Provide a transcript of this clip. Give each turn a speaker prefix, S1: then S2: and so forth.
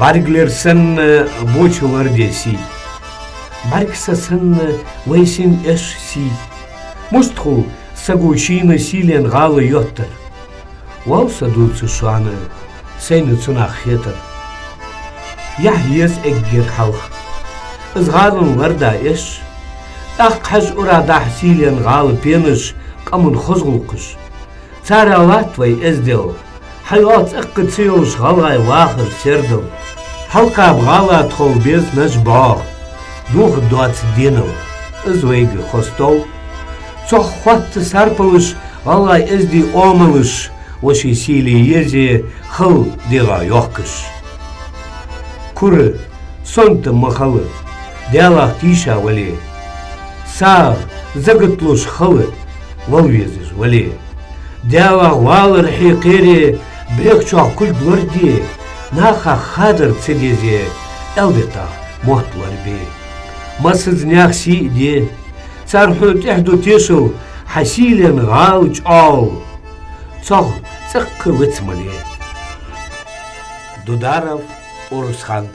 S1: Barglersen boçular desi. Bargsasın vaysin eşsi. Musthu saguşina silen galı yottur. Valsa dulsu şuanı seni tsunah yeter. Yahyes eggir halk. Izgalın var da eş. Haz urada silen galı peniş kamun khuzgulkuş. Saravat vay ezdel. Hayat ıkkıtsıyos galay vahır serdil. Halka bgala tol bez najbağ. Duh duat dinil. Izveygi hostol. Çok xvattı sarpılış galay ezdi olmalış. Oşi sili yerce hıl diga yokkış. Kuru sonta mahalı. Dialaq tişa vali. Sağ zagıtluş hılı. Valvezir vali. Dialaq valır hiqiri. Bek çok kul blurdi. Naha hadır tsedizi. Elbeta muhtlar bi. Masız nyaksi di. Sarhut ehdu tişu. Hasilen gauç al. Çok sıkkı vıtmalı. Dudarov Urushan